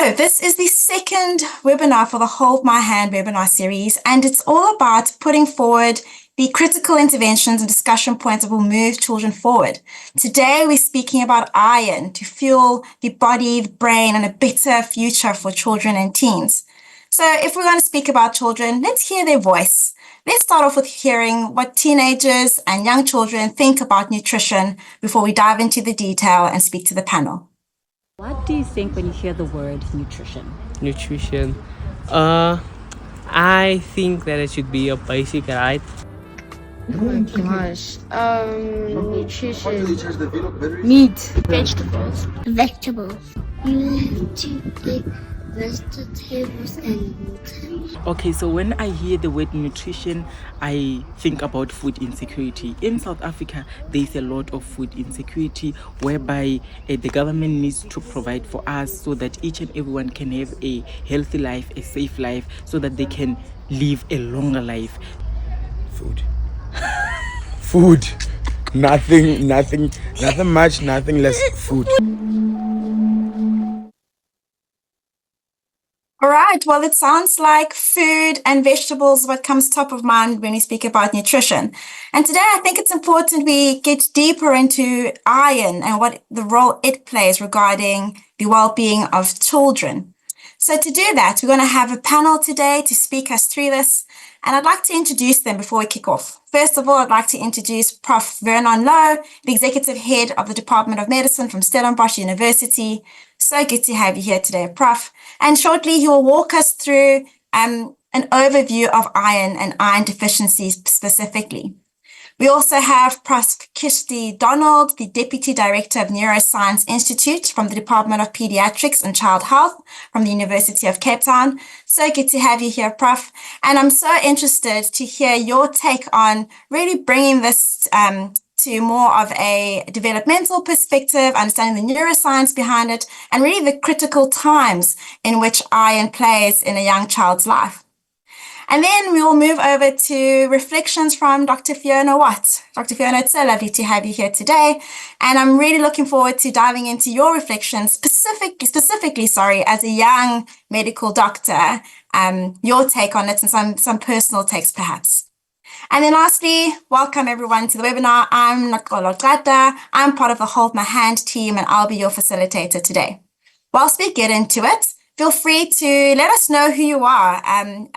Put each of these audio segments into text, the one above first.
So this is the second webinar for the Hold My Hand webinar series, and it's all about putting forward the critical interventions and discussion points that will move children forward. Today, we're speaking about iron to fuel the body, the brain, and a better future for children and teens. So if we're going to speak about children, let's hear their voice. Let's start off with hearing what teenagers and young children think about nutrition before we dive into the detail and speak to the panel. What do you think when you hear the word nutrition? Nutrition. I think that it should be a basic right. Oh my gosh. Nutrition. Meat. Vegetables. You have to take vegetables and water. Okay, so when I hear the word nutrition, I think about food insecurity. In South Africa, there's a lot of food insecurity whereby the government needs to provide for us so that each and everyone can have a healthy life, a safe life, so that they can live a longer life. Food. Food. Nothing much, nothing less. Food. All right, well, it sounds like food and vegetables what comes top of mind when we speak about nutrition. And today I think it's important we get deeper into iron and what the role it plays regarding the well-being of children. So to do that, we're going to have a panel today to speak us through this. And I'd like to introduce them before we kick off. First of all, I'd like to introduce Prof. Vernon Louw, the Executive Head of the Department of Medicine from Stellenbosch University. So good to have you here today, Prof. And shortly, he will walk us through an overview of iron and iron deficiencies specifically. We also have Prof. Kirsty, the Deputy Director of Neuroscience Institute from the Department of Paediatrics and Child Health from the University of Cape Town. So good to have you here, Prof. And I'm so interested to hear your take on really bringing this to more of a developmental perspective, understanding the neuroscience behind it, and really the critical times in which iron plays in a young child's life. And then we will move over to reflections from Dr. Fiona Watt. Dr. Fiona, it's so lovely to have you here today. And I'm really looking forward to diving into your reflections, specifically, as a young medical doctor, your take on it and some personal takes perhaps. And then lastly, welcome everyone to the webinar. I'm Noxolo Gqada. I'm part of the Hold My Hand team and I'll be your facilitator today. Whilst we get into it, feel free to let us know who you are.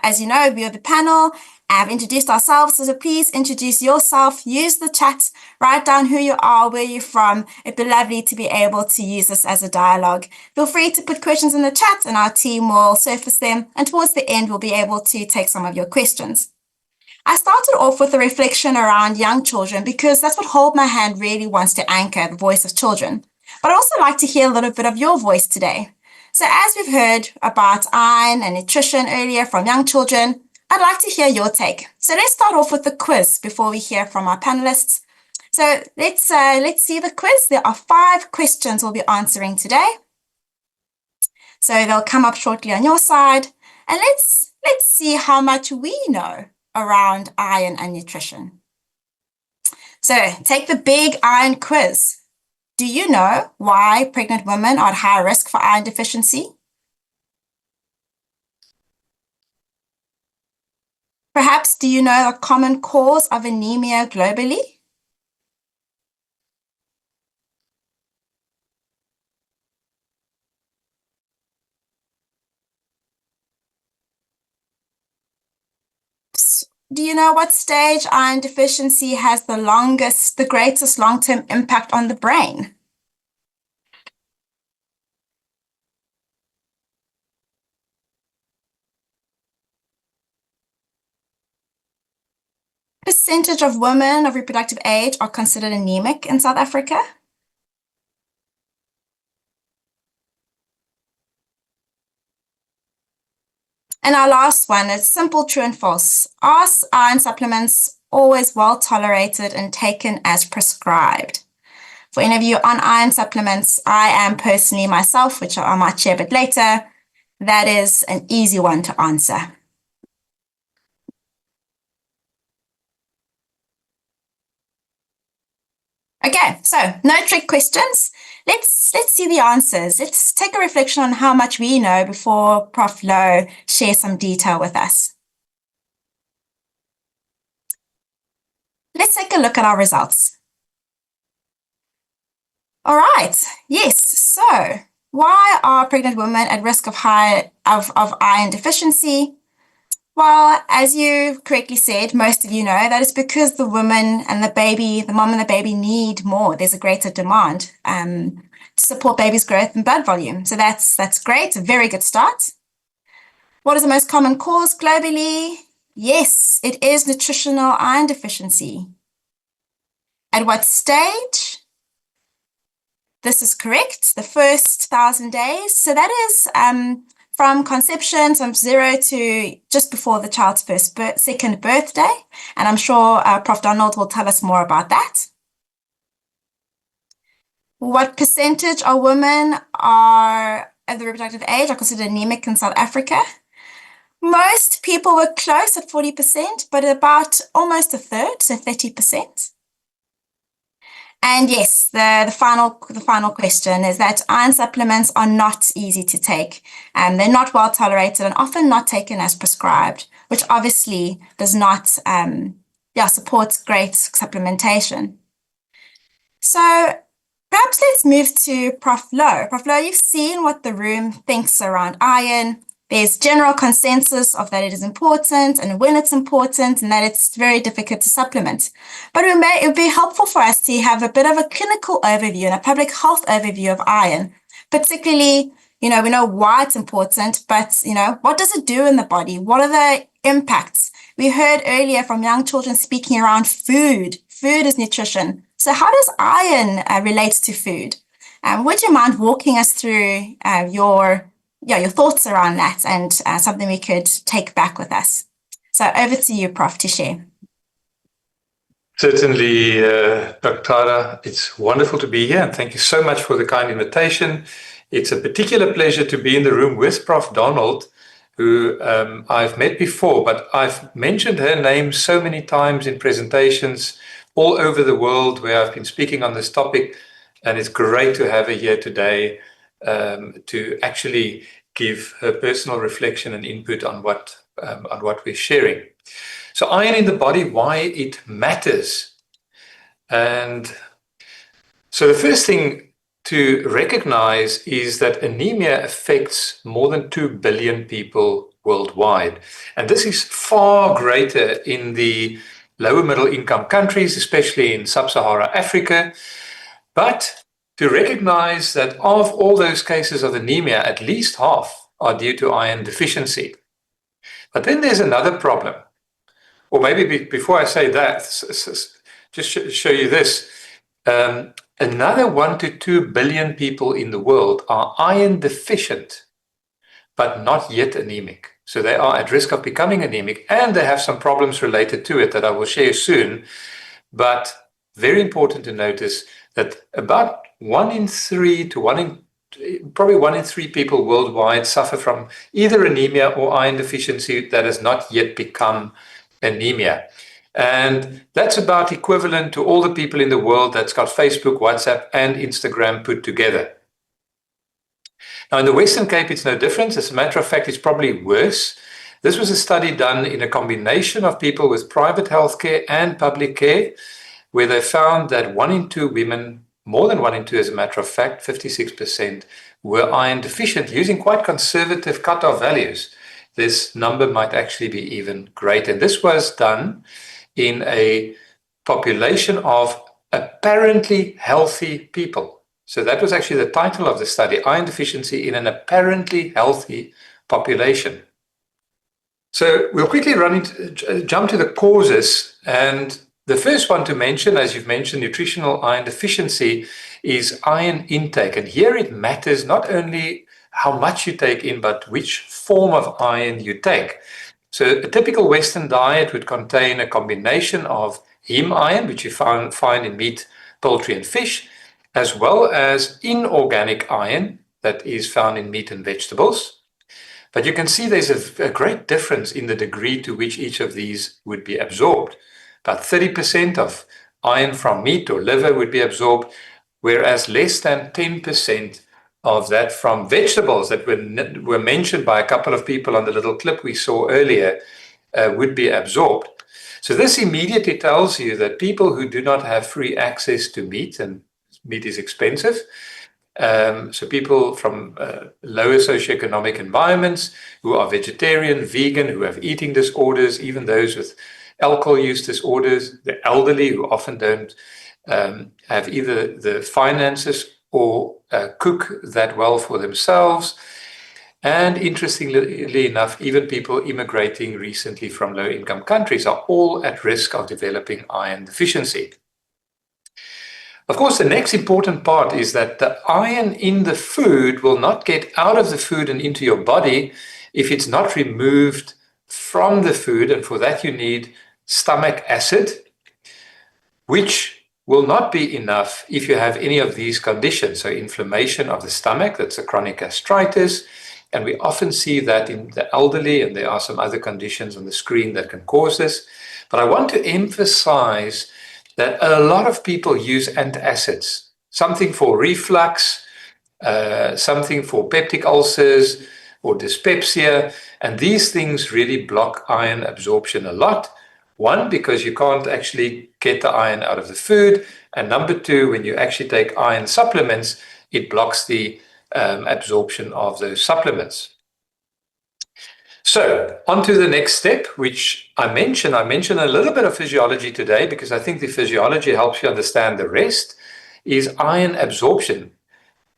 As you know, we are the panel. I've introduced ourselves, so please introduce yourself, use the chat, write down who you are, where you're from. It'd be lovely to be able to use this as a dialogue. Feel free to put questions in the chat and our team will surface them. And towards the end, we'll be able to take some of your questions. I started off with a reflection around young children because that's what Hold My Hand really wants to anchor, the voice of children. But I'd also like to hear a little bit of your voice today. So as we've heard about iron and nutrition earlier from young children, I'd like to hear your take. So let's start off with the quiz before we hear from our panelists. So let's see the quiz. There are 5 questions we'll be answering today. So they'll come up shortly on your side. And let's see how much we know around iron and nutrition. So take the big iron quiz. Do you know why pregnant women are at high risk for iron deficiency? Perhaps do you know the common cause of anemia globally? Do you know what stage iron deficiency has the greatest long-term impact on the brain? Percentage of women of reproductive age are considered anemic in South Africa? And our last one is simple true and false. Are iron supplements always well tolerated and taken as prescribed? For any of you on iron supplements, I am personally myself, which I might share a bit later. That is an easy one to answer. Okay, so no trick questions. Let's see the answers. Let's take a reflection on how much we know before Prof. Louw shares some detail with us. Let's take a look at our results. All right, yes, so why are pregnant women at risk of iron deficiency? Well, as you correctly said, most of you know that it's because the woman and the baby, the mom and the baby need more. There's a greater demand to support baby's growth and blood volume. So that's great, a very good start. What is the most common cause globally? Yes, it is nutritional iron deficiency. At what stage? This is correct, the first 1,000 days. So that is from conception, from 0 to just before the child's second birthday. And I'm sure Prof. Donald will tell us more about that. What percentage of women are at the reproductive age are considered anemic in South Africa? Most people were close at 40%, but about almost a third, so 30%. And yes, the final question is that iron supplements are not easy to take. They're not well tolerated and often not taken as prescribed, which obviously does not support great supplementation. So perhaps let's move to Prof. Louw. Prof. Louw, you've seen what the room thinks around iron. There's general consensus of that it is important and when it's important and that it's very difficult to supplement. But it would be helpful for us to have a bit of a clinical overview and a public health overview of iron, particularly, we know why it's important, but, what does it do in the body? What are the impacts? We heard earlier from young children speaking around food. Food is nutrition. So how does iron relate to food? Would you mind walking us through your thoughts around that and something we could take back with us? So over to you, Prof, to share. Certainly, Dr. Gqada, it's wonderful to be here and thank you so much for the kind invitation. It's a particular pleasure to be in the room with Prof. Donald, who I've met before, but I've mentioned her name so many times in presentations all over the world where I've been speaking on this topic, and it's great to have her here today to actually give her personal reflection and input on what we're sharing. So iron in the body, why it matters. And so the first thing to recognize is that anemia affects more than 2 billion people worldwide. And this is far greater in the lower middle income countries, especially in sub-Saharan Africa. But to recognize that of all those cases of anemia, at least half are due to iron deficiency. But then there's another problem. Or maybe before I say that, just show you this. Another 1 to 2 billion people in the world are iron deficient, but not yet anemic. So they are at risk of becoming anemic, and they have some problems related to it that I will share soon. But very important to notice that about 1 in 3 to probably 1 in 3 people worldwide suffer from either anemia or iron deficiency that has not yet become anemia. And that's about equivalent to all the people in the world that's got Facebook, WhatsApp, and Instagram put together. Now, in the Western Cape, it's no different. As a matter of fact, it's probably worse. This was a study done in a combination of people with private healthcare and public care, where they found that 1 in 2 women, more than 1 in 2 as a matter of fact, 56%, were iron deficient using quite conservative cutoff values. This number might actually be even greater. And this was done in a population of apparently healthy people. So that was actually the title of the study, Iron Deficiency in an Apparently Healthy Population. So we'll quickly jump to the causes. And the first one to mention, as you've mentioned, nutritional iron deficiency, is iron intake. And here it matters not only how much you take in, but which form of iron you take. So a typical Western diet would contain a combination of heme iron, which you find in meat, poultry, and fish, as well as inorganic iron that is found in meat and vegetables. But you can see there's a great difference in the degree to which each of these would be absorbed. About 30% of iron from meat or liver would be absorbed, whereas less than 10% of that from vegetables that were mentioned by a couple of people on the little clip we saw earlier would be absorbed. So this immediately tells you that people who do not have free access to meat, and meat is expensive, so people from lower socioeconomic environments who are vegetarian, vegan, who have eating disorders, even those with alcohol use disorders, the elderly who often don't have either the finances or cook that well for themselves. And interestingly enough, even people immigrating recently from low-income countries are all at risk of developing iron deficiency. Of course, the next important part is that the iron in the food will not get out of the food and into your body if it's not removed from the food, and for that you need stomach acid, which will not be enough if you have any of these conditions. So inflammation of the stomach, that's a chronic gastritis, and we often see that in the elderly, and there are some other conditions on the screen that can cause this. But I want to emphasize that a lot of people use antacids, something for reflux, something for peptic ulcers or dyspepsia, and these things really block iron absorption a lot. One, because you can't actually get the iron out of the food, and number two, when you actually take iron supplements, it blocks the absorption of those supplements. So on to the next step, which I mentioned a little bit of physiology today because I think the physiology helps you understand the rest, is iron absorption.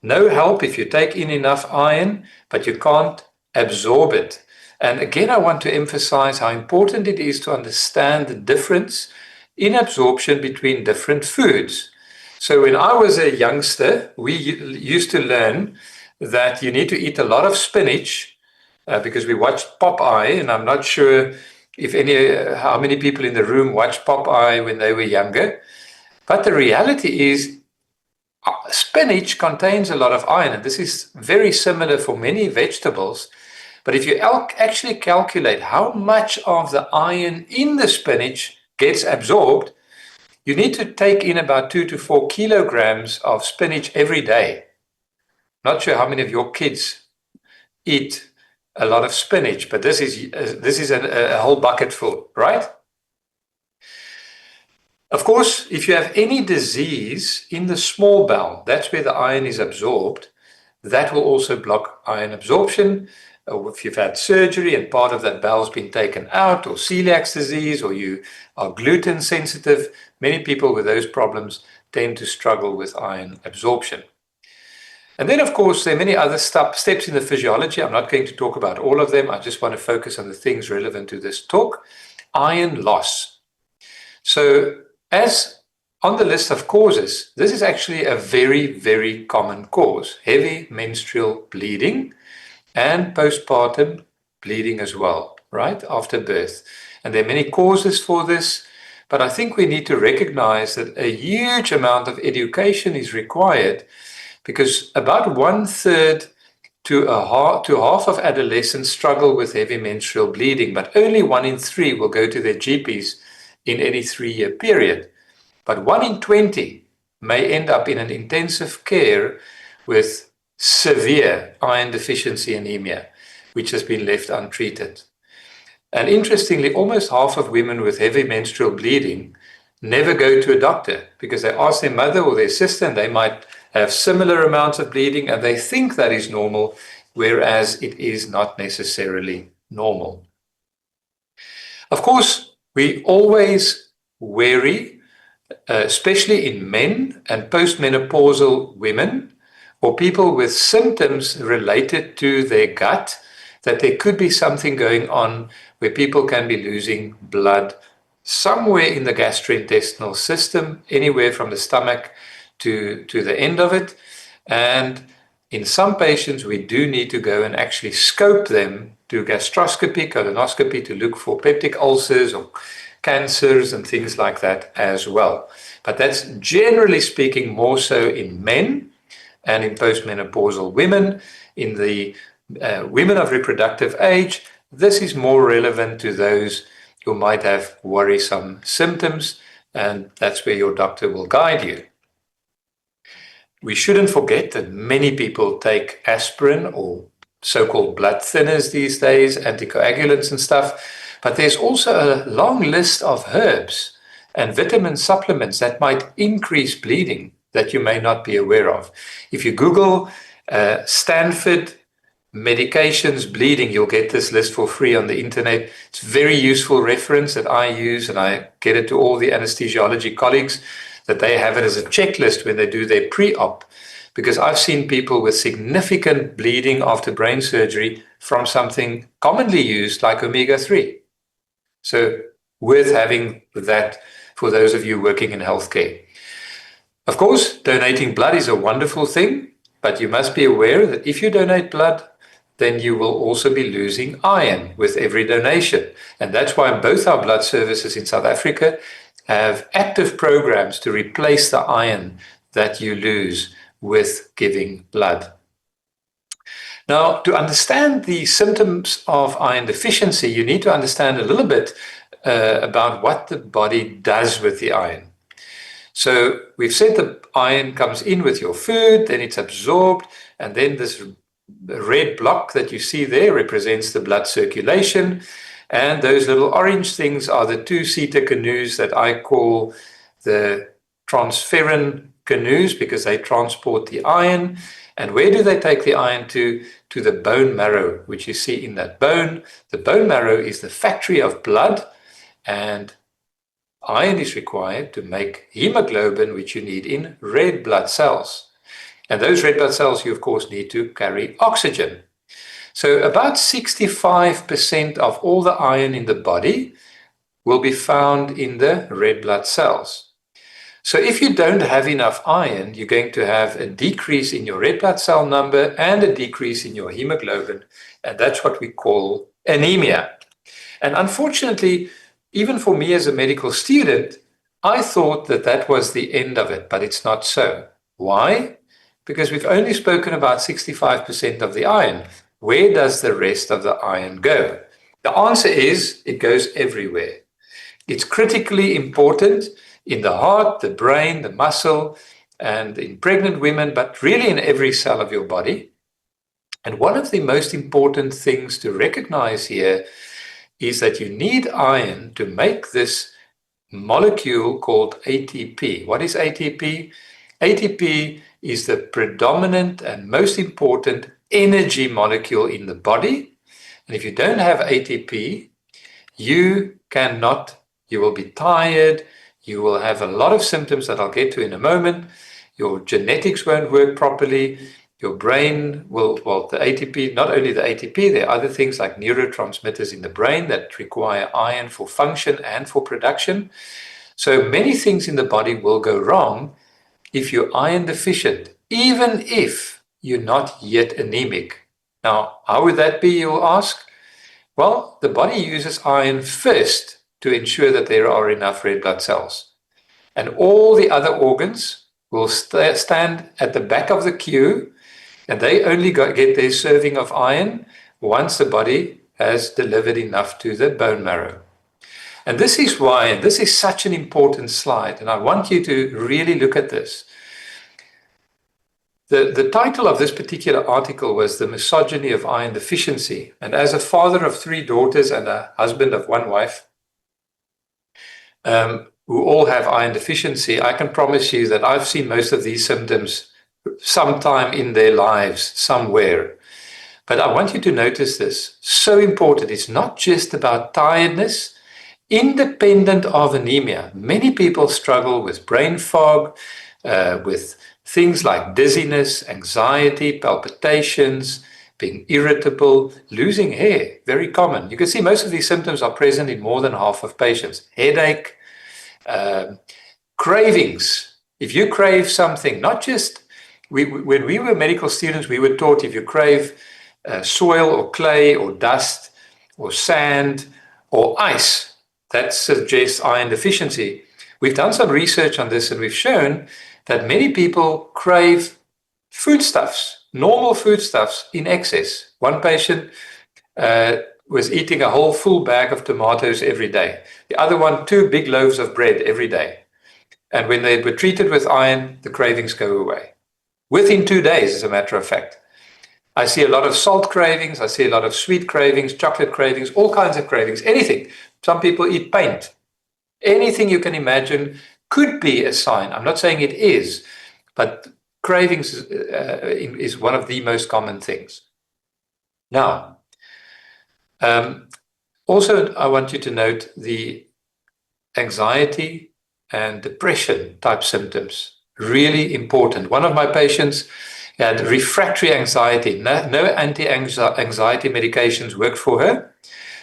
No help if you take in enough iron, but you can't absorb it. And again, I want to emphasize how important it is to understand the difference in absorption between different foods. So when I was a youngster, we used to learn that you need to eat a lot of spinach because we watched Popeye, and I'm not sure if how many people in the room watched Popeye when they were younger. But the reality is spinach contains a lot of iron, and this is very similar for many vegetables. But if you actually calculate how much of the iron in the spinach gets absorbed, you need to take in about 2 to 4 kilograms of spinach every day. Not sure how many of your kids eat a lot of spinach, but this is a whole bucket full, right? Of course, if you have any disease in the small bowel, that's where the iron is absorbed, that will also block iron absorption. Or if you've had surgery and part of that bowel's been taken out, or celiac disease, or you are gluten sensitive, many people with those problems tend to struggle with iron absorption. And then, of course, there are many other steps in the physiology. I'm not going to talk about all of them. I just want to focus on the things relevant to this talk. Iron loss. So as on the list of causes, this is actually a very, very common cause. Heavy menstrual bleeding and postpartum bleeding as well, right, after birth. And there are many causes for this, but I think we need to recognize that a huge amount of education is required because about 1/3 to half of adolescents struggle with heavy menstrual bleeding, but only 1 in 3 will go to their GPs in any 3-year period. But 1 in 20 may end up in an intensive care with severe iron deficiency anemia, which has been left untreated. And interestingly, almost half of women with heavy menstrual bleeding never go to a doctor because they ask their mother or their sister, and they might have similar amounts of bleeding and they think that is normal, whereas it is not necessarily normal. Of course, we always worry, especially in men and postmenopausal women, or people with symptoms related to their gut, that there could be something going on where people can be losing blood somewhere in the gastrointestinal system, anywhere from the stomach to the end of it. And in some patients, we do need to go and actually scope them, do gastroscopy, colonoscopy, to look for peptic ulcers or cancers and things like that as well. But that's generally speaking more so in men and in postmenopausal women. In the women of reproductive age, this is more relevant to those who might have worrisome symptoms and that's where your doctor will guide you. We shouldn't forget that many people take aspirin or so-called blood thinners these days, anticoagulants and stuff, but there's also a long list of herbs and vitamin supplements that might increase bleeding that you may not be aware of. If you Google Stanford medications bleeding, you'll get this list for free on the internet. It's a very useful reference that I use, and I get it to all the anesthesiology colleagues, that they have it as a checklist when they do their pre-op, because I've seen people with significant bleeding after brain surgery from something commonly used like omega-3. So worth having that for those of you working in healthcare. Of course, donating blood is a wonderful thing, but you must be aware that if you donate blood, then you will also be losing iron with every donation. And that's why both our blood services in South Africa have active programs to replace the iron that you lose with giving blood. Now, to understand the symptoms of iron deficiency, you need to understand a little bit about what the body does with the iron. So we've said the iron comes in with your food, then it's absorbed, and then this red block that you see there represents the blood circulation. And those little orange things are the two-seater canoes that I call the transferrin canoes, because they transport the iron. And where do they take the iron to? To the bone marrow, which you see in that bone. The bone marrow is the factory of blood, and iron is required to make hemoglobin, which you need in red blood cells. And those red blood cells, you of course need to carry oxygen. So about 65% of all the iron in the body will be found in the red blood cells. So if you don't have enough iron, you're going to have a decrease in your red blood cell number and a decrease in your hemoglobin. And that's what we call anemia. And unfortunately, even for me as a medical student, I thought that that was the end of it, but it's not so. Why? Because we've only spoken about 65% of the iron. Where does the rest of the iron go? The answer is it goes everywhere. It's critically important in the heart, the brain, the muscle, and in pregnant women, but really in every cell of your body. And one of the most important things to recognize here is that you need iron to make this molecule called ATP. What is ATP? ATP is the predominant and most important energy molecule in the body. And if you don't have ATP, you will be tired, you will have a lot of symptoms that I'll get to in a moment. Your genetics won't work properly. Your brain will, the ATP, not only the ATP, there are other things like neurotransmitters in the brain that require iron for function and for production. So many things in the body will go wrong if you're iron deficient, even if you're not yet anemic. Now, how would that be, you'll ask? Well, the body uses iron first to ensure that there are enough red blood cells. And all the other organs will stand at the back of the queue, and they only get their serving of iron once the body has delivered enough to the bone marrow. And this is why, and this is such an important slide, and I want you to really look at this. The title of this particular article was The Misogyny of Iron Deficiency. And as a father of 3 daughters and a husband of 1 wife, who all have iron deficiency, I can promise you that I've seen most of these symptoms sometime in their lives, somewhere. But I want you to notice this. So important. It's not just about tiredness. Independent of anemia, many people struggle with brain fog, with things like dizziness, anxiety, palpitations, being irritable, losing hair, very common. You can see most of these symptoms are present in more than half of patients. Headache, cravings. If you crave something, not just, when we were medical students, we were taught if you crave soil or clay or dust or sand or ice, that suggests iron deficiency. We've done some research on this and we've shown that many people crave foodstuffs, normal foodstuffs in excess. One patient was eating a whole full bag of tomatoes every day. The other one, 2 big loaves of bread every day. And when they were treated with iron, the cravings go away. Within 2 days, as a matter of fact. I see a lot of salt cravings. I see a lot of sweet cravings, chocolate cravings, all kinds of cravings, anything. Some people eat paint. Anything you can imagine could be a sign. I'm not saying it is, but cravings is one of the most common things. Now, also, I want you to note the anxiety and depression type symptoms. Really important. One of my patients had refractory anxiety. No anti-anxiety medications worked for her.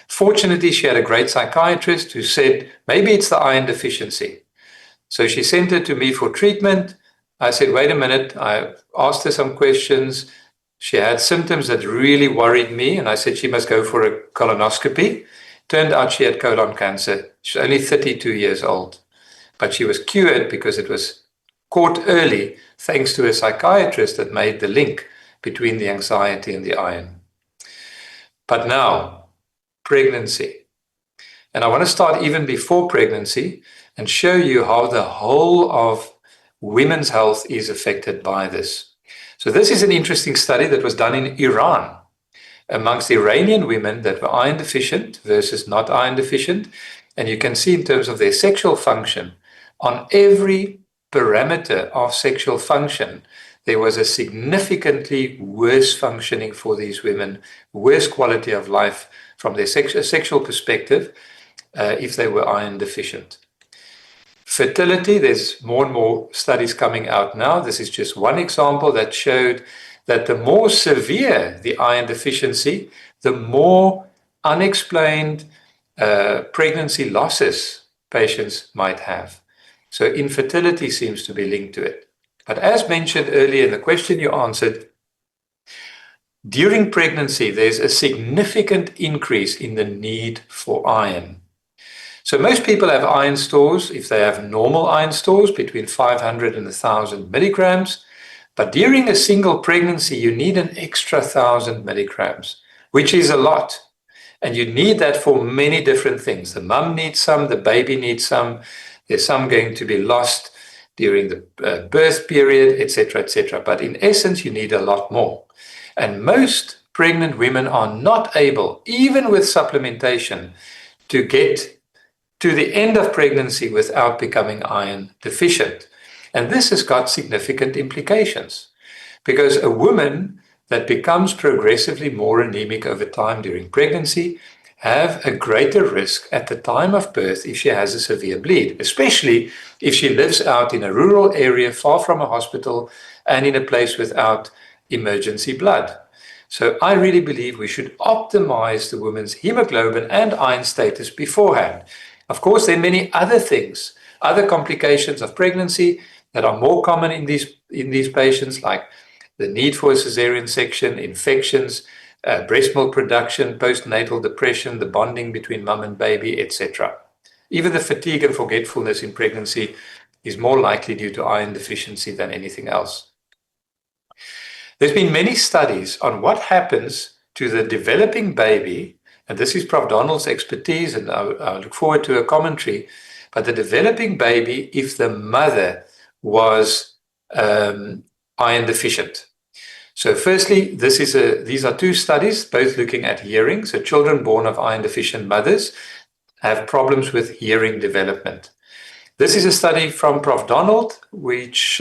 Fortunately, she had a great psychiatrist who said, maybe it's the iron deficiency. So she sent her to me for treatment. I said, wait a minute. I asked her some questions. She had symptoms that really worried me, and I said she must go for a colonoscopy. Turned out she had colon cancer. She's only 32 years old, but she was cured because it was caught early thanks to a psychiatrist that made the link between the anxiety and the iron. But now, pregnancy. And I want to start even before pregnancy and show you how the whole of women's health is affected by this. So this is an interesting study that was done in Iran amongst Iranian women that were iron deficient versus not iron deficient. And you can see in terms of their sexual function, on every parameter of sexual function, there was a significantly worse functioning for these women, worse quality of life from their sexual perspective if they were iron deficient. Fertility, there's more and more studies coming out now. This is just one example that showed that the more severe the iron deficiency, the more unexplained pregnancy losses patients might have. So infertility seems to be linked to it. But as mentioned earlier in the question you answered, during pregnancy, there's a significant increase in the need for iron. So most people have iron stores, if they have normal iron stores, between 500 and 1,000 milligrams. But during a single pregnancy, you need an extra 1,000 milligrams, which is a lot. And you need that for many different things. The mum needs some, the baby needs some. There's some going to be lost during the birth period, etc., etc. But in essence, you need a lot more. And most pregnant women are not able, even with supplementation, to get to the end of pregnancy without becoming iron deficient. And this has got significant implications because a woman that becomes progressively more anemic over time during pregnancy have a greater risk at the time of birth if she has a severe bleed, especially if she lives out in a rural area far from a hospital and in a place without emergency blood. So I really believe we should optimize the woman's hemoglobin and iron status beforehand. Of course, there are many other things, other complications of pregnancy that are more common in these patients, like the need for a cesarean section, infections, breast milk production, postnatal depression, the bonding between mum and baby, etc. Even the fatigue and forgetfulness in pregnancy is more likely due to iron deficiency than anything else. There's been many studies on what happens to the developing baby, and this is Prof. Donald's expertise, and I look forward to a commentary, but the developing baby if the mother was iron deficient. So firstly, these are two studies, both looking at hearing. So children born of iron deficient mothers have problems with hearing development. This is a study from Prof. Donald, which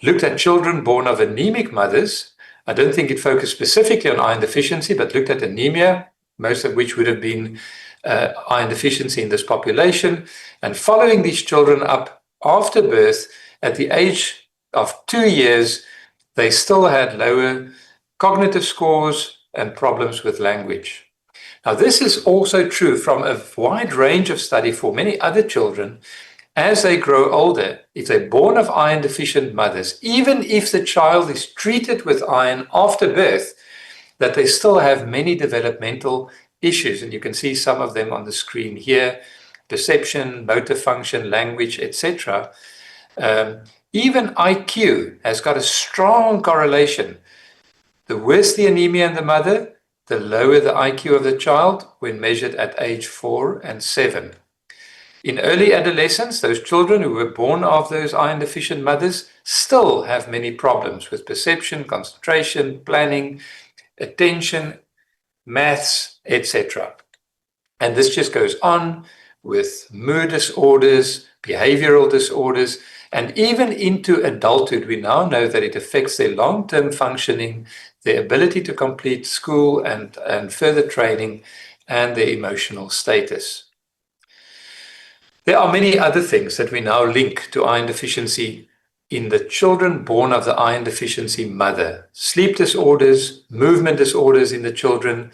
looked at children born of anemic mothers. I don't think it focused specifically on iron deficiency, but looked at anemia, most of which would have been iron deficiency in this population. And following these children up after birth, at the age of 2 years, they still had lower cognitive scores and problems with language. Now, this is also true from a wide range of study for many other children. As they grow older, if they're born of iron deficient mothers, even if the child is treated with iron after birth, that they still have many developmental issues. And you can see some of them on the screen here: perception, motor function, language, etc. Even IQ has got a strong correlation. The worse the anemia in the mother, the lower the IQ of the child when measured at age 4 and 7. In early adolescence, those children who were born of those iron deficient mothers still have many problems with perception, concentration, planning, attention, maths, etc. And this just goes on with mood disorders, behavioral disorders, and even into adulthood. We now know that it affects their long-term functioning, their ability to complete school and further training, and their emotional status. There are many other things that we now link to iron deficiency in the children born of the iron deficiency mother. Sleep disorders, movement disorders in the children,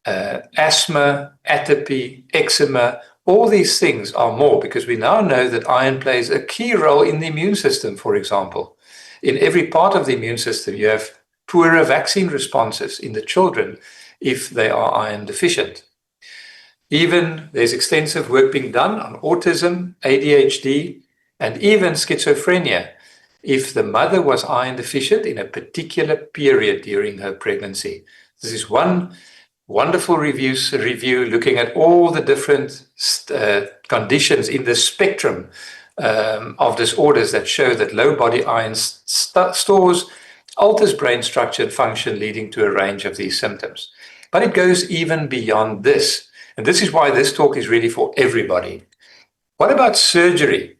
asthma, atopy, eczema, all these things are more because we now know that iron plays a key role in the immune system, for example. In every part of the immune system, you have poorer vaccine responses in the children if they are iron deficient. Even there's extensive work being done on autism, ADHD, and even schizophrenia if the mother was iron deficient in a particular period during her pregnancy. This is one wonderful review looking at all the different conditions in the spectrum of disorders that show that low body iron stores alters brain structure and function, leading to a range of these symptoms. But it goes even beyond this. And this is why this talk is really for everybody. What about surgery?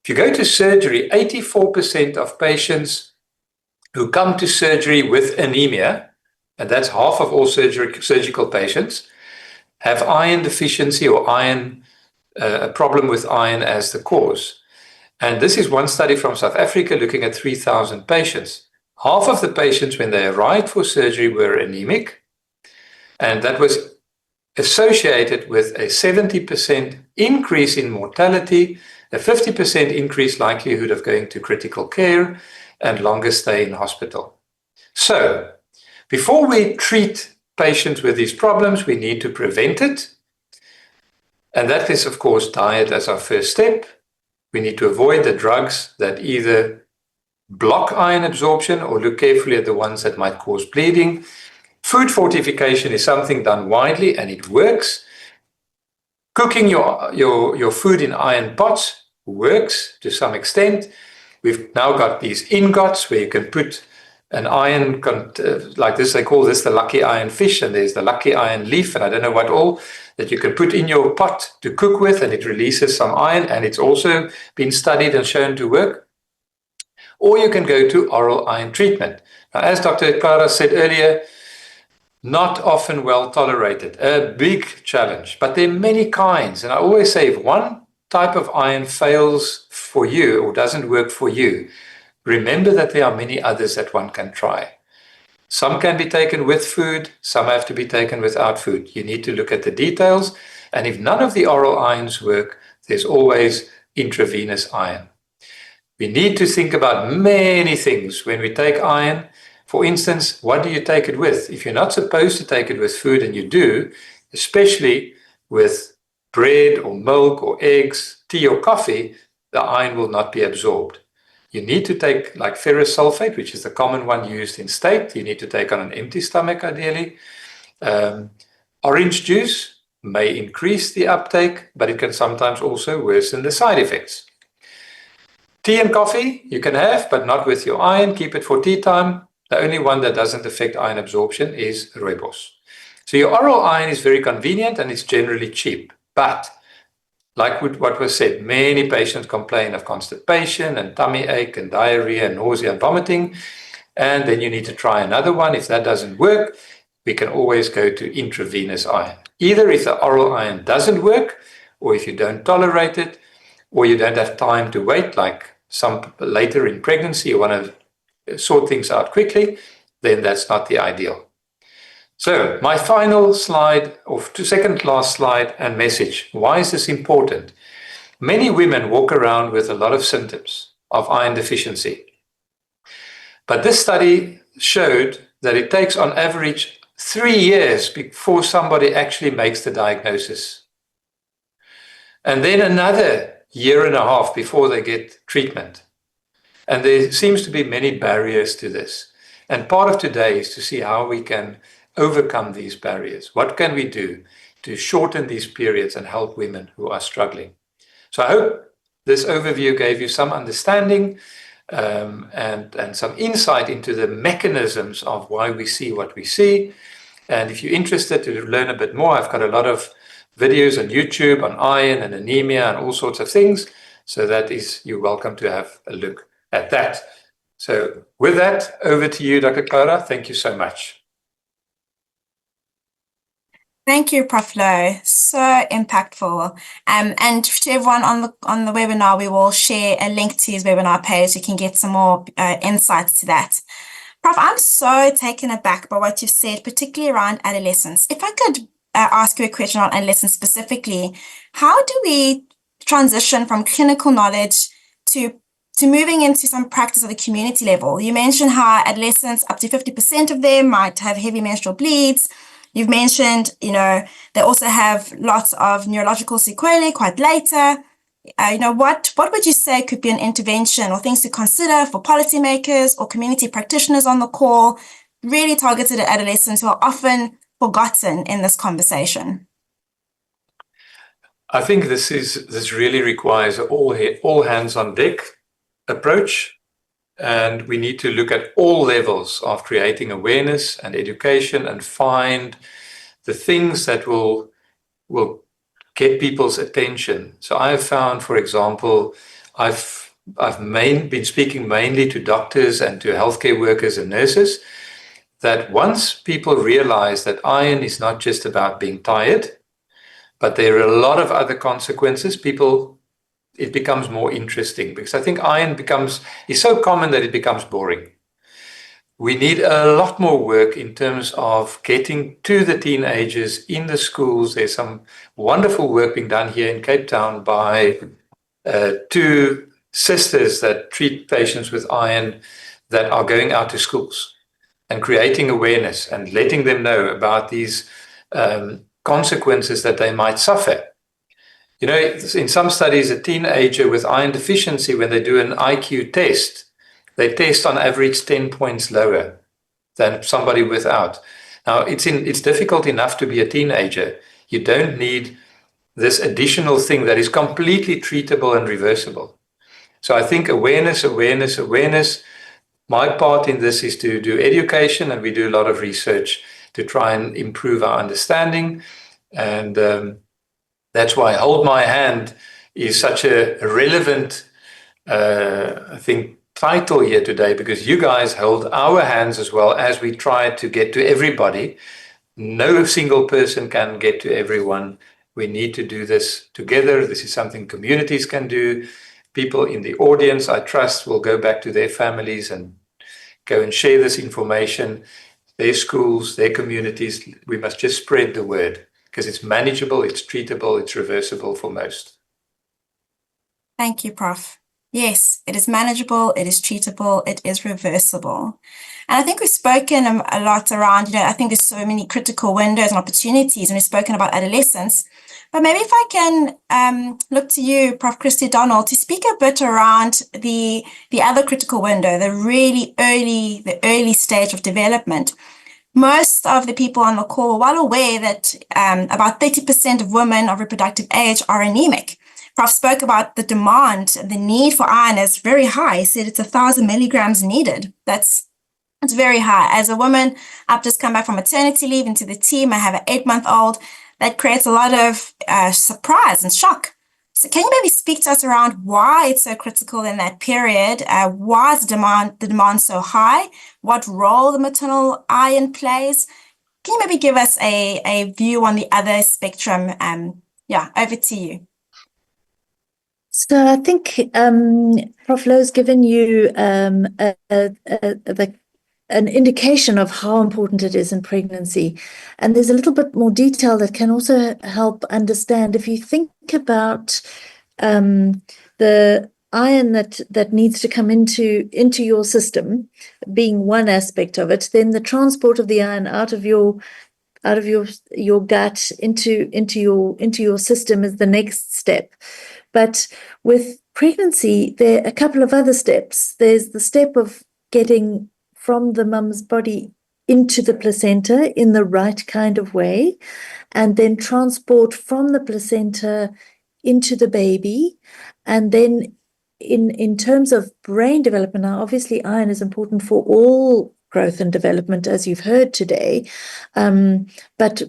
If you go to surgery, 84% of patients who come to surgery with anemia, and that's half of all surgical patients, have iron deficiency or a problem with iron as the cause. And this is one study from South Africa looking at 3,000 patients. Half of the patients, when they arrived for surgery, were anemic, and that was associated with a 70% increase in mortality, a 50% increased likelihood of going to critical care, and longer stay in hospital. So, before we treat patients with these problems, we need to prevent it. And that is, of course, diet as our first step. We need to avoid the drugs that either block iron absorption or look carefully at the ones that might cause bleeding. Food fortification is something done widely and it works. Cooking your food in iron pots works to some extent. We've now got these ingots where you can put an iron, like this, they call this the lucky iron fish, and there's the lucky iron leaf, and I don't know what all, that you can put in your pot to cook with, and it releases some iron, and it's also been studied and shown to work. Or you can go to oral iron treatment. Now, as Dr. Gqada said earlier, not often well tolerated, a big challenge, but there are many kinds. And I always say if one type of iron fails for you or doesn't work for you, remember that there are many others that one can try. Some can be taken with food, some have to be taken without food. You need to look at the details. And if none of the oral irons work, there's always intravenous iron. We need to think about many things when we take iron. For instance, what do you take it with? If you're not supposed to take it with food and you do, especially with bread or milk or eggs, tea or coffee, the iron will not be absorbed. You need to take like ferrous sulfate, which is the common one used in state. You need to take on an empty stomach ideally. Orange juice may increase the uptake, but it can sometimes also worsen the side effects. Tea and coffee you can have, but not with your iron. Keep it for tea time. The only one that doesn't affect iron absorption is rooibos. So your oral iron is very convenient and it's generally cheap. But like what was said, many patients complain of constipation and tummy ache and diarrhea and nausea and vomiting. And then you need to try another one. If that doesn't work, we can always go to intravenous iron. Either if the oral iron doesn't work, or if you don't tolerate it, or you don't have time to wait, like some later in pregnancy, you want to sort things out quickly, then that's not the ideal. So my final slide, or second last slide and message. Why is this important? Many women walk around with a lot of symptoms of iron deficiency. But this study showed that it takes on average 3 years before somebody actually makes the diagnosis. And then another 1.5 years before they get treatment. And there seems to be many barriers to this. And part of today is to see how we can overcome these barriers. What can we do to shorten these periods and help women who are struggling? So I hope this overview gave you some understanding and some insight into the mechanisms of why we see what we see. And if you're interested to learn a bit more, I've got a lot of videos on YouTube on iron and anemia and all sorts of things. So you're welcome to have a look at that. So with that, over to you, Dr. Gqada. Thank you so much. Thank you, Prof. Louw. So impactful. And to everyone on the webinar, we will share a link to his webinar page. You can get some more insights to that. Prof, I'm so taken aback by what you've said, particularly around adolescence. If I could ask you a question on adolescence specifically, how do we transition from clinical knowledge to moving into some practice at the community level? You mentioned how adolescents, up to 50% of them might have heavy menstrual bleeds. You've mentioned, they also have lots of neurological sequelae quite later. What would you say could be an intervention or things to consider for policymakers or community practitioners on the call, really targeted at adolescents who are often forgotten in this conversation? I think this really requires all hands on deck approach. And we need to look at all levels of creating awareness and education and find the things that will get people's attention. So I have found, for example, I've been speaking mainly to doctors and to healthcare workers and nurses, that once people realize that iron is not just about being tired, but there are a lot of other consequences, it becomes more interesting, because I think iron is so common that it becomes boring. We need a lot more work in terms of getting to the teenagers in the schools. There's some wonderful work being done here in Cape Town by 2 sisters that treat patients with iron that are going out to schools and creating awareness and letting them know about these consequences that they might suffer. In some studies, a teenager with iron deficiency, when they do an IQ test, they test on average 10 points lower than somebody without. Now, it's difficult enough to be a teenager. You don't need this additional thing that is completely treatable and reversible. So I think awareness. My part in this is to do education, and we do a lot of research to try and improve our understanding. And that's why Hold My Hand is such a relevant, I think, title here today, because you guys hold our hands as well as we try to get to everybody. No single person can get to everyone. We need to do this together. This is something communities can do. People in the audience, I trust, will go back to their families and go and share this information, their schools, their communities. We must just spread the word, because it's manageable, it's treatable, it's reversible for most. Thank you, Prof. Yes, it is manageable, it is treatable, it is reversible. And I think we've spoken a lot around, I think there's so many critical windows and opportunities, and we've spoken about adolescence. But maybe if I can look to you, Prof. Kirsty Donald, to speak a bit around the other critical window, the early stage of development. Most of the people on the call are well aware that about 30% of women of reproductive age are anemic. Prof spoke about the demand, the need for iron is very high. He said it's 1,000 milligrams needed. That's very high. As a woman, I've just come back from maternity leave into the team. I have an 8-month-old. That creates a lot of surprise and shock. So can you maybe speak to us around why it's so critical in that period? Why is the demand so high? What role the maternal iron plays? Can you maybe give us a view on the other spectrum? Over to you. So I think Prof. Louw's given you an indication of how important it is in pregnancy. And there's a little bit more detail that can also help understand. If you think about the iron that needs to come into your system being one aspect of it, then the transport of the iron out of your gut into your system is the next step. But with pregnancy, there are a couple of other steps. There's the step of getting from the mum's body into the placenta in the right kind of way, and then transport from the placenta into the baby. And then in terms of brain development, now obviously iron is important for all growth and development, as you've heard today. But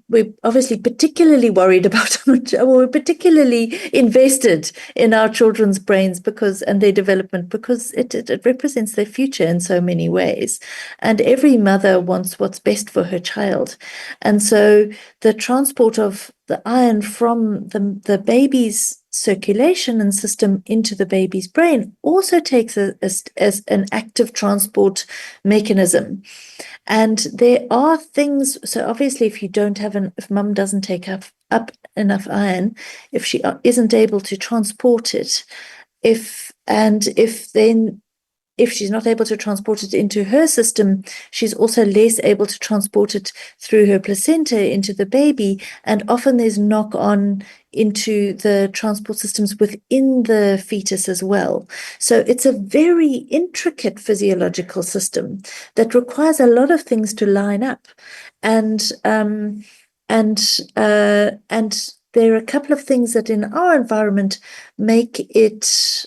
we're obviously particularly worried about, or we're particularly invested in our children's brains and their development, because it represents their future in so many ways. And every mother wants what's best for her child. And so the transport of the iron from the baby's circulation and system into the baby's brain also takes as an active transport mechanism. And there are things, so obviously if mum doesn't take up enough iron, if she isn't able to transport it, if she's not able to transport it into her system, she's also less able to transport it through her placenta into the baby. And often there's knock-on into the transport systems within the fetus as well. So it's a very intricate physiological system that requires a lot of things to line up. And there are a couple of things that in our environment make it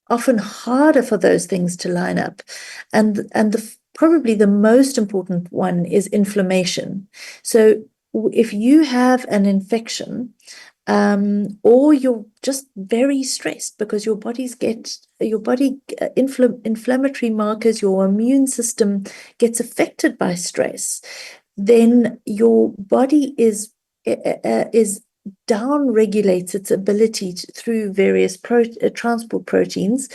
often harder for those things to line up. And probably the most important one is inflammation. So if you have an infection, or you're just very stressed because your inflammatory markers, your immune system gets affected by stress, then your body is down regulates its ability through various transport proteins,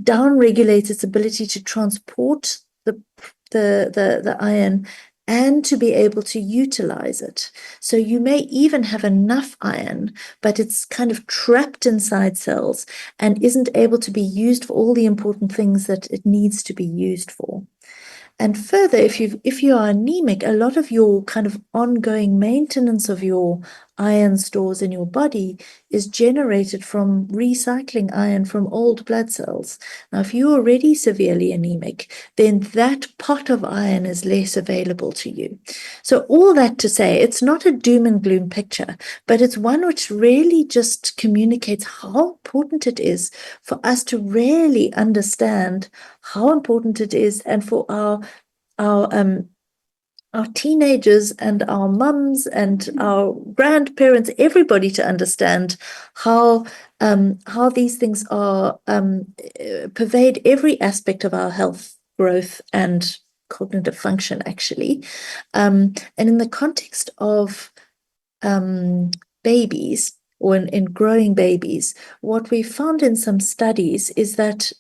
down regulates its ability to transport the iron and to be able to utilize it. So you may even have enough iron, but it's kind of trapped inside cells and isn't able to be used for all the important things that it needs to be used for. And further, if you are anemic, a lot of your kind of ongoing maintenance of your iron stores in your body is generated from recycling iron from old blood cells. Now, if you're already severely anemic, then that pot of iron is less available to you. So all that to say, it's not a doom and gloom picture, but it's one which really just communicates how important it is for us to really understand how important it is, and for our teenagers and our mums and our grandparents, everybody, to understand how these things are pervade every aspect of our health, growth, and cognitive function, actually. And in the context of babies, or in growing babies, what we found in some studies is that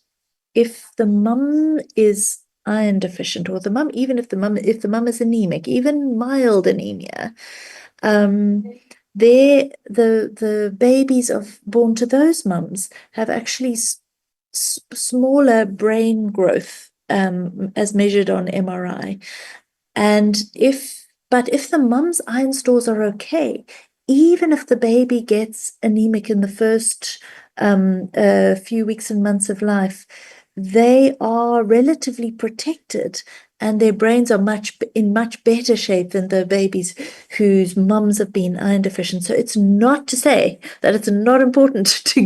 if the mum is iron deficient, or if the mum is anemic, even mild anemia, the babies born to those mums have actually smaller brain growth as measured on MRI. But if the mum's iron stores are okay, even if the baby gets anemic in the first few weeks and months of life, they are relatively protected, and their brains are in much better shape than the babies whose mums have been iron deficient. So it's not to say that it's not important to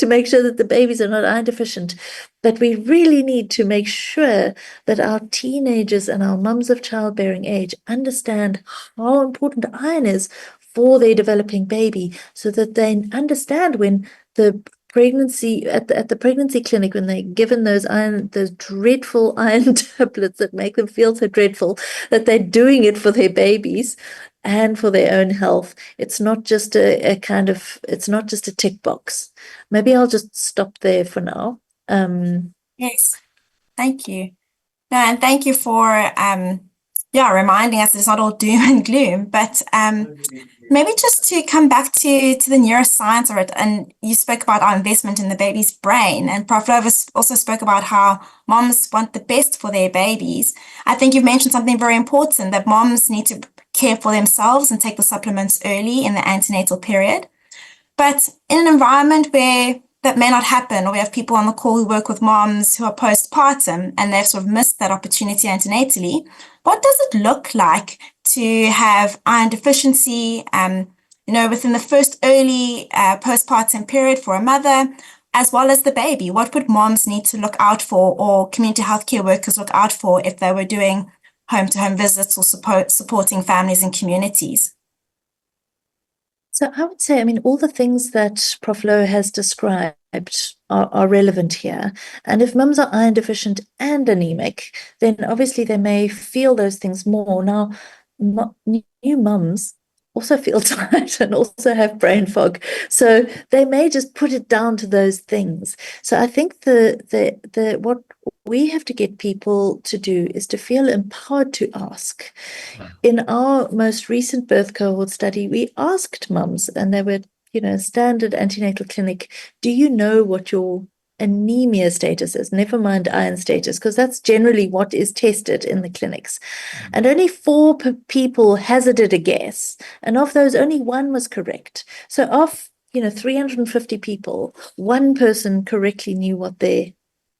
make sure that the babies are not iron deficient, but we really need to make sure that our teenagers and our mums of childbearing age understand how important iron is for their developing baby, so that they understand when the pregnancy at the pregnancy clinic, when they're given those dreadful iron tablets that make them feel so dreadful, that they're doing it for their babies and for their own health. It's not just it's not just a tick box. Maybe I'll just stop there for now. Yes, thank you. No, and thank you for reminding us that it's not all doom and gloom, but maybe just to come back to the neuroscience of it. And you spoke about our investment in the baby's brain, and Prof. Louw also spoke about how moms want the best for their babies. I think you've mentioned something very important, that moms need to care for themselves and take the supplements early in the antenatal period. But in an environment where that may not happen, or we have people on the call who work with moms who are postpartum and they've sort of missed that opportunity antenatally, what does it look like to have iron deficiency, within the first early postpartum period for a mother, as well as the baby? What would moms need to look out for, or community healthcare workers look out for, if they were doing home-to-home visits or supporting families and communities? So I would say, I mean, all the things that Prof. Louw has described are relevant here. And if mums are iron deficient and anemic, then obviously they may feel those things more. Now, new mums also feel tired and also have brain fog. So they may just put it down to those things. So I think the what we have to get people to do is to feel empowered to ask. In our most recent birth cohort study, we asked mums, and they were, standard antenatal clinic, do you know what your anemia status is? Never mind iron status, because that's generally what is tested in the clinics. And only 4 people hazarded a guess. And of those, only 1 was correct. So of, 350 people, 1 person correctly knew what their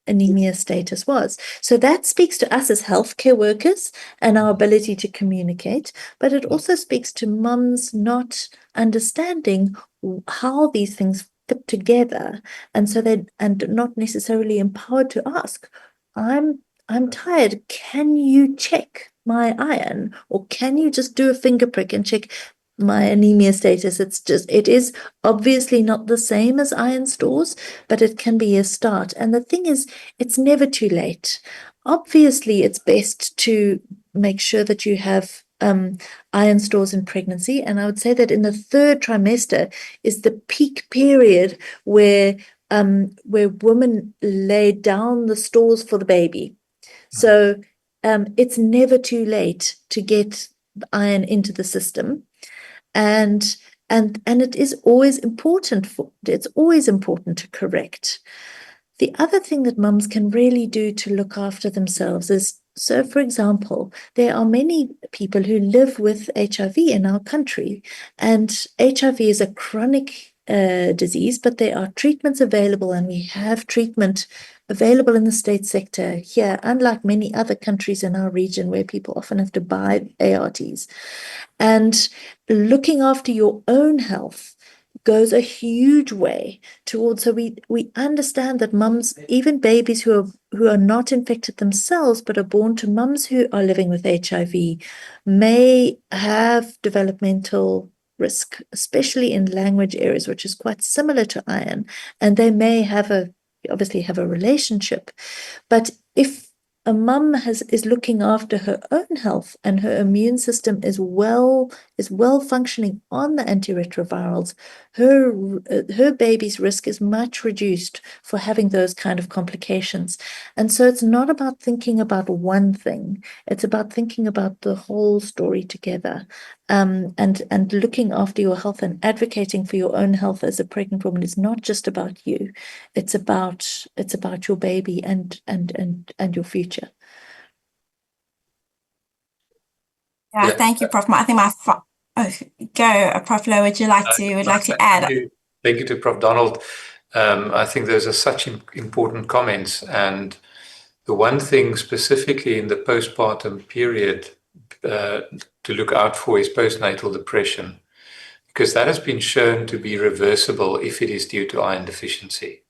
anemia status was. So that speaks to us as healthcare workers and our ability to communicate, but it also speaks to mums not understanding how these things fit together, and so and not necessarily empowered to ask, I'm tired, can you check my iron, or can you just do a finger prick and check my anemia status? It is obviously not the same as iron stores, but it can be a start. And the thing is, it's never too late. Obviously, it's best to make sure that you have iron stores in pregnancy. And I would say that in the 3rd trimester is the peak period where women lay down the stores for the baby. So it's never too late to get iron into the system. And it is always important to correct. The other thing that mums can really do to look after themselves is, so for example, there are many people who live with HIV in our country, and HIV is a chronic disease, but there are treatments available, and we have treatment available in the state sector here, unlike many other countries in our region where people often have to buy ARTs. And looking after your own health goes a huge way towards, so we understand that mums, even babies who are not infected themselves but are born to mums who are living with HIV, may have developmental risk, especially in language areas, which is quite similar to iron, and they may obviously have a relationship. But if a mum is looking after her own health and her immune system is well functioning on the antiretrovirals, her baby's risk is much reduced for having those kind of complications. And so it's not about thinking about one thing; it's about thinking about the whole story together, and looking after your health and advocating for your own health as a pregnant woman is not just about you; it's about your baby and your future. Yeah, thank you, Prof. I think Prof. Louw, would you like to add? Thank you to Prof. Donald. I think those are such important comments, and the one thing specifically in the postpartum period to look out for is postnatal depression, because that has been shown to be reversible if it is due to iron deficiency.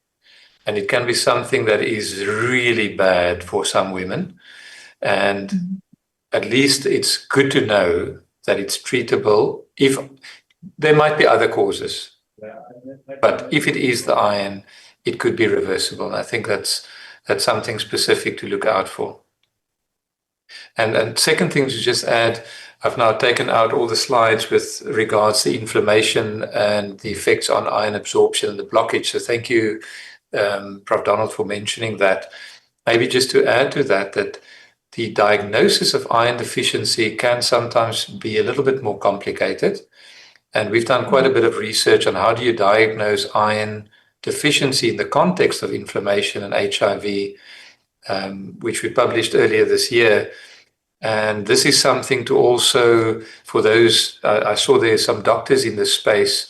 And it can be something that is really bad for some women. And at least it's good to know that it's treatable. If there might be other causes, but if it is the iron, it could be reversible. And I think that's something specific to look out for. And second thing to just add, I've now taken out all the slides with regards to inflammation and the effects on iron absorption and the blockage. So thank you, Prof. Donald, for mentioning that. Maybe just to add to that the diagnosis of iron deficiency can sometimes be a little bit more complicated. And we've done quite a bit of research on how do you diagnose iron deficiency in the context of inflammation and HIV, which we published earlier this year. And this is something to also, for those, I saw there's some doctors in this space,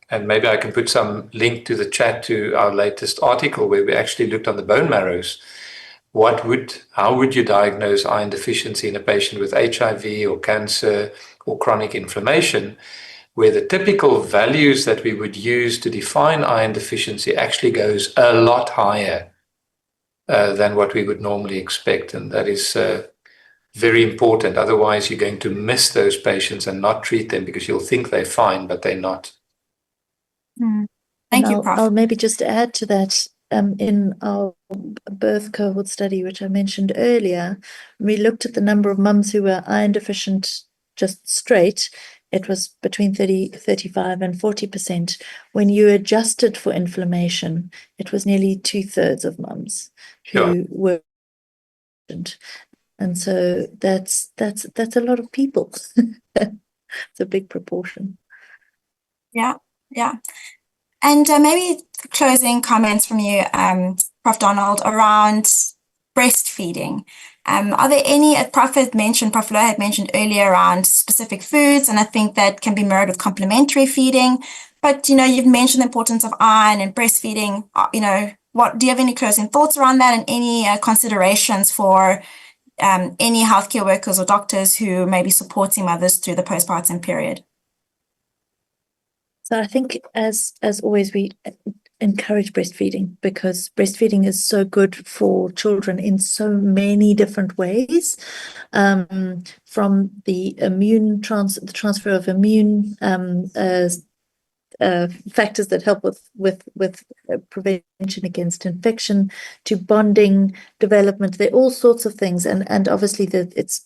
and maybe I can put some link to the chat to our latest article where we actually looked on the bone marrows. How would you diagnose iron deficiency in a patient with HIV or cancer or chronic inflammation? where the typical values that we would use to define iron deficiency actually goes a lot higher than what we would normally expect. And that is very important. Otherwise, you're going to miss those patients and not treat them because you'll think they're fine, but they're not. Thank you, Prof. I'll maybe just add to that. In our birth cohort study, which I mentioned earlier, we looked at the number of mums who were iron deficient just straight. It was between 35 and 40%. When you adjusted for inflammation, it was nearly 2/3 of mums who were deficient. And so that's a lot of people. It's a big proportion. Yeah. And maybe closing comments from you, Prof. Donald, around breastfeeding. Are there any, Prof Louw had mentioned earlier around specific foods, and I think that can be mirrored with complementary feeding. But, you've mentioned the importance of iron and breastfeeding. Do you have any closing thoughts around that, and any considerations for any healthcare workers or doctors who may be supporting mothers through the postpartum period? So I think, as always, we encourage breastfeeding because breastfeeding is so good for children in so many different ways, from the transfer of immune factors that help with prevention against infection, to bonding development. There are all sorts of things, and obviously it's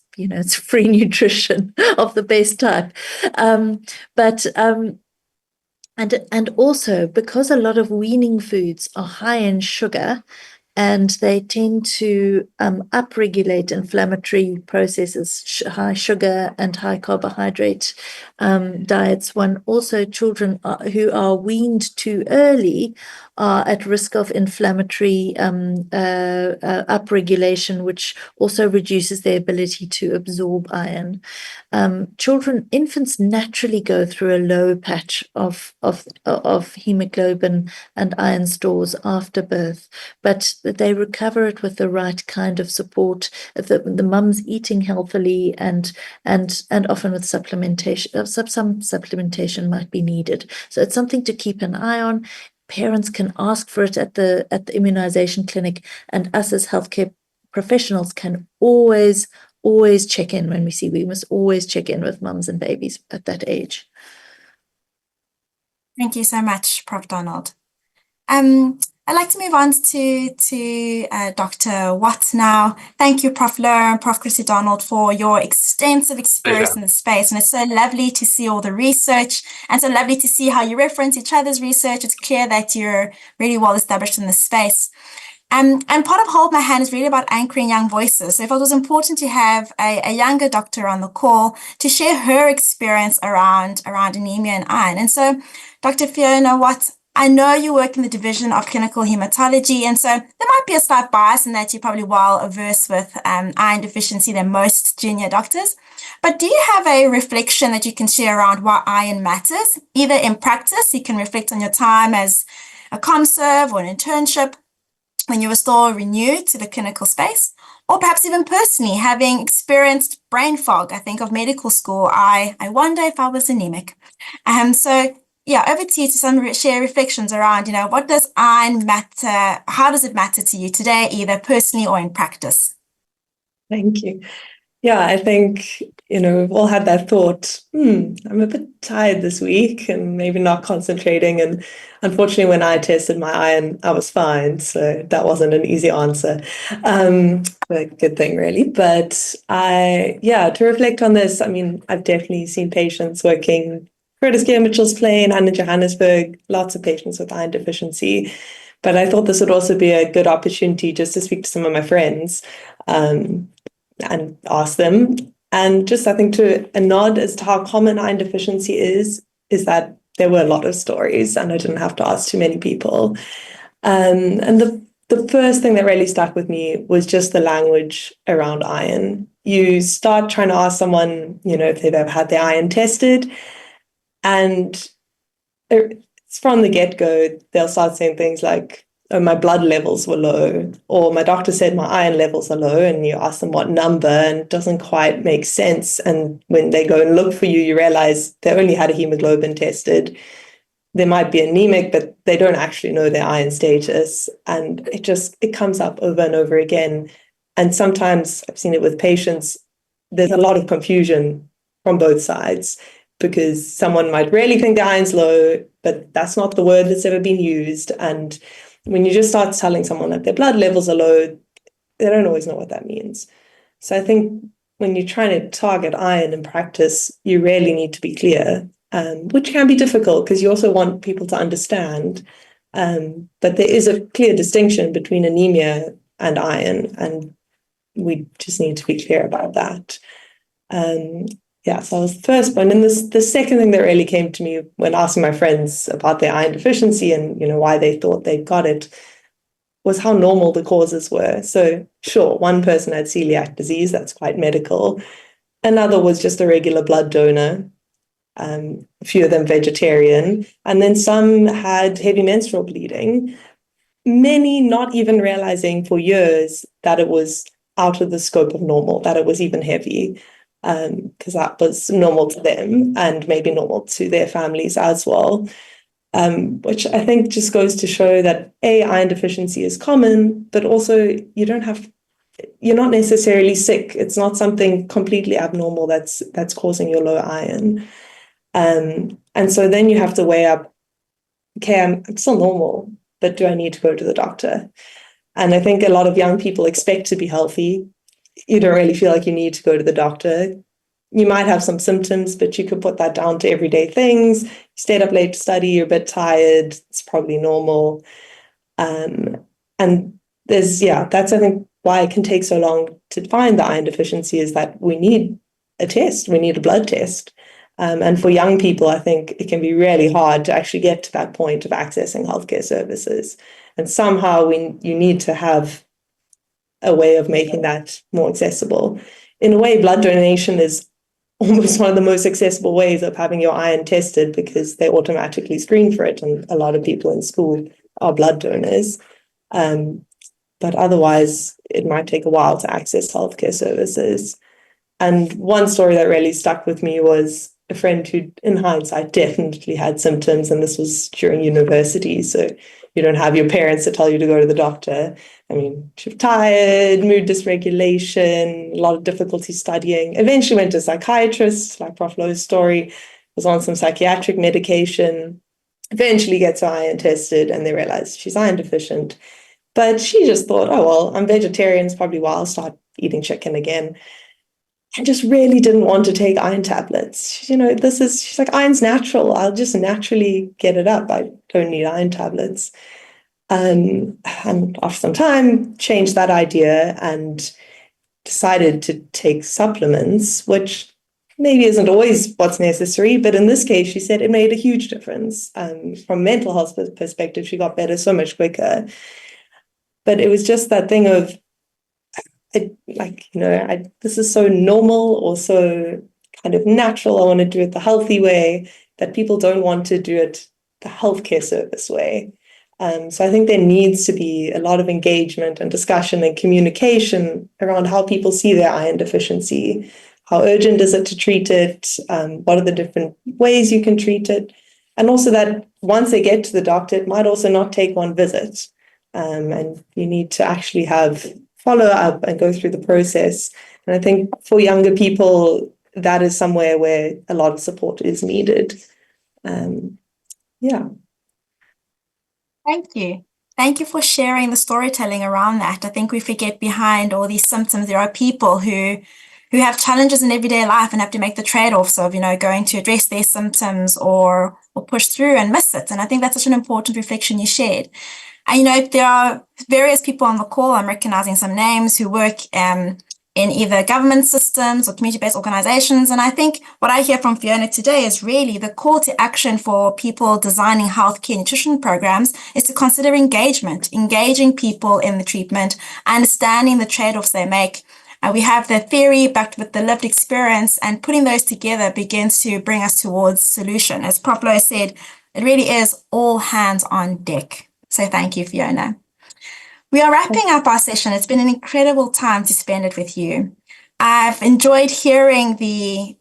free nutrition of the best type, and also because a lot of weaning foods are high in sugar, and they tend to upregulate inflammatory processes, high sugar and high carbohydrate diets. Children who are weaned too early are at risk of inflammatory upregulation, which also reduces their ability to absorb iron. Infants naturally go through a low patch of hemoglobin and iron stores after birth, but they recover it with the right kind of support. The mum's eating healthily, and often with supplementation. Some supplementation might be needed. So it's something to keep an eye on. Parents can ask for it at the immunization clinic, and us as healthcare professionals can always check in when we must always check in with mums and babies at that age. Thank you so much, Prof. Donald. I'd like to move on to Dr. Watt now. Thank you, Prof. Louw and Prof. Kirsty Donald, for your extensive experience in the space. And it's so lovely to see all the research, and so lovely to see how you reference each other's research. It's clear that you're really well established in this space. And part of Hold My Hand is really about anchoring young voices. So I felt it was important to have a younger doctor on the call to share her experience around anemia and iron. And so, Dr. Fiona Watt, I know you work in the division of clinical hematology, and so there might be a slight bias in that you're probably well averse with iron deficiency than most junior doctors. But do you have a reflection that you can share around why iron matters, either in practice? You can reflect on your time as a conserve or an internship when you were still renewed to the clinical space, or perhaps even personally, having experienced brain fog. I think of medical school, I wonder if I was anemic. So yeah, over to you to share reflections around, what does iron matter? How does it matter to you today, either personally or in practice? Thank you. Yeah, I think, we've all had that thought, I'm a bit tired this week and maybe not concentrating. And unfortunately, when I tested my iron, I was fine. So that wasn't an easy answer. A good thing, really. But to reflect on this, I've definitely seen patients working Curtis Care Mitchell's Plain and in Johannesburg, lots of patients with iron deficiency. But I thought this would also be a good opportunity just to speak to some of my friends and ask them. And just, I think, to a nod as to how common iron deficiency is that there were a lot of stories and I didn't have to ask too many people. And the first thing that really stuck with me was just the language around iron. You start trying to ask someone, if they've ever had their iron tested, and it's from the get-go, they'll start saying things like, oh, my blood levels were low, or my doctor said my iron levels are low, and you ask them what number, and it doesn't quite make sense. And when they go and look for you, you realize they only had a hemoglobin tested. They might be anemic, but they don't actually know their iron status. And it comes up over and over again. And sometimes I've seen it with patients, there's a lot of confusion from both sides, because someone might really think the iron's low, but that's not the word that's ever been used. And when you just start telling someone that their blood levels are low, they don't always know what that means. So I think when you're trying to target iron in practice, you really need to be clear, which can be difficult because you also want people to understand. But there is a clear distinction between anemia and iron, and we just need to be clear about that. Yeah, so that was the first one. And the second thing that really came to me when asking my friends about their iron deficiency and, why they thought they'd got it was how normal the causes were. So sure, one person had celiac disease, that's quite medical. Another was just a regular blood donor, a few of them vegetarian, and then some had heavy menstrual bleeding, many not even realizing for years that it was out of the scope of normal, that it was even heavy. Because that was normal to them and maybe normal to their families as well, which I think just goes to show that iron deficiency is common, but also you're not necessarily sick. It's not something completely abnormal that's causing your low iron. And so then you have to weigh up, okay, I'm still normal, but do I need to go to the doctor? And I think a lot of young people expect to be healthy. You don't really feel like you need to go to the doctor. You might have some symptoms, but you could put that down to everyday things. You stayed up late to study, you're a bit tired, it's probably normal. And that's I think why it can take so long to find the iron deficiency, is that we need a test, we need a blood test. And for young people, I think it can be really hard to actually get to that point of accessing healthcare services. And somehow you need to have a way of making that more accessible. In a way, blood donation is almost one of the most accessible ways of having your iron tested, because they automatically screen for it, and a lot of people in school are blood donors. But otherwise, it might take a while to access healthcare services. And one story that really stuck with me was a friend who, in hindsight, definitely had symptoms, and this was during university, so you don't have your parents to tell you to go to the doctor. I mean, she was tired, mood dysregulation, a lot of difficulty studying. Eventually went to a psychiatrist, like Prof. Louw's story, was on some psychiatric medication, eventually gets her iron tested, and they realized she's iron deficient. But she just thought, oh, well, I'm vegetarian, it's probably why I'll start eating chicken again. And just really didn't want to take iron tablets. She's like, iron's natural. I'll just naturally get it up. I don't need iron tablets. And after some time, changed that idea and decided to take supplements, which maybe isn't always what's necessary. But in this case, she said it made a huge difference. From a mental health perspective, she got better so much quicker. But it was just that thing of, this is so normal or so kind of natural. I want to do it the healthy way, that people don't want to do it the healthcare service way. So I think there needs to be a lot of engagement and discussion and communication around how people see their iron deficiency. How urgent is it to treat it? What are the different ways you can treat it? And also that once they get to the doctor, it might also not take one visit. And you need to actually have follow up and go through the process. And I think for younger people, that is somewhere where a lot of support is needed. Yeah. Thank you. Thank you for sharing the storytelling around that. I think we forget behind all these symptoms, there are people who have challenges in everyday life and have to make the trade-offs of, going to address their symptoms or push through and miss it. And I think that's such an important reflection you shared. And, there are various people on the call, I'm recognizing some names, who work in either government systems or community-based organizations. And I think what I hear from Fiona today is really the call to action for people designing healthcare nutrition programs is to consider engaging people in the treatment, understanding the trade-offs they make. We have the theory backed with the lived experience, and putting those together begins to bring us towards solution. As Prof. Louw said, it really is all hands on deck. So thank you, Fiona. We are wrapping up our session. It's been an incredible time to spend it with you. I've enjoyed hearing the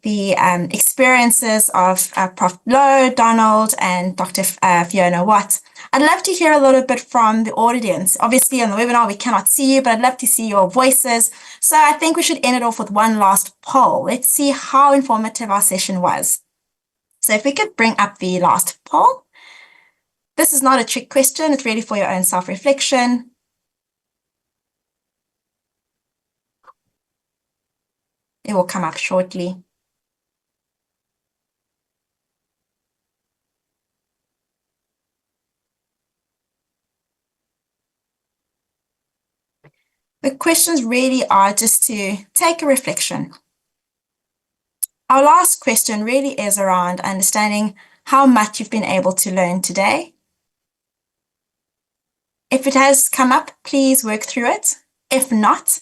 experiences of Prof. Louw, Donald, and Dr. Fiona Watt. I'd love to hear a little bit from the audience. Obviously, on the webinar, we cannot see you, but I'd love to see your voices. So I think we should end it off with one last poll. Let's see how informative our session was. So if we could bring up the last poll. This is not a trick question. It's really for your own self-reflection. It will come up shortly. The questions really are just to take a reflection. Our last question really is around understanding how much you've been able to learn today. If it has come up, please work through it. If not,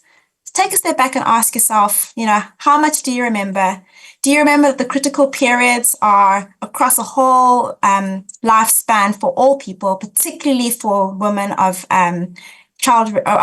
take a step back and ask yourself, how much do you remember? Do you remember that the critical periods are across a whole lifespan for all people, particularly for women of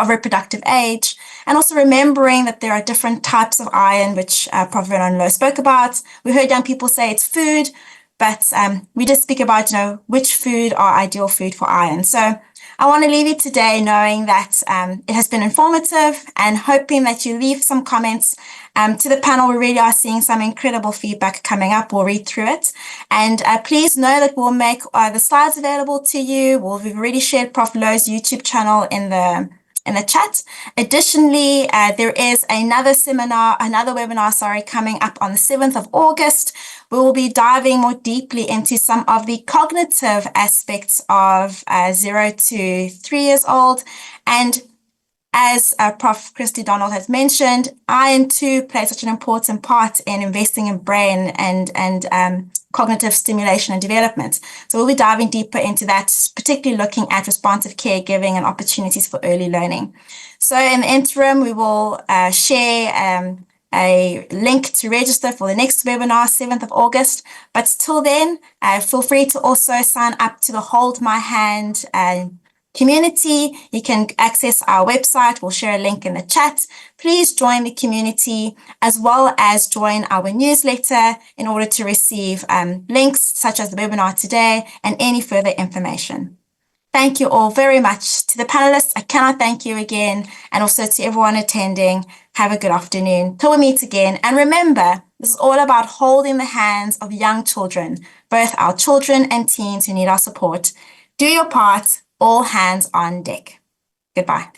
reproductive age, and also remembering that there are different types of iron, which Prof. Vernon and Louw spoke about. We heard young people say it's food, but we did speak about, which food are ideal food for iron. So I want to leave you today knowing that it has been informative and hoping that you leave some comments to the panel. We really are seeing some incredible feedback coming up. We'll read through it. And please know that we'll make the slides available to you. We've already shared Prof. Louw's YouTube channel in the chat. Additionally, there is another webinar, coming up on the 7th of August. We will be diving more deeply into some of the cognitive aspects of 0 to 3 years old. And as Prof. Kirsty Donald has mentioned, iron too plays such an important part in investing in brain and cognitive stimulation and development. So we'll be diving deeper into that, particularly looking at responsive caregiving and opportunities for early learning. So in the interim, we will share a link to register for the next webinar, 7th of August. But till then, feel free to also sign up to the Hold My Hand community. You can access our website. We'll share a link in the chat. Please join the community as well as join our newsletter in order to receive links such as the webinar today and any further information. Thank you all very much. To the panelists, I cannot thank you again, and also to everyone attending. Have a good afternoon till we meet again. And remember, this is all about holding the hands of young children, both our children and teens who need our support. Do your part. All hands on deck. Goodbye.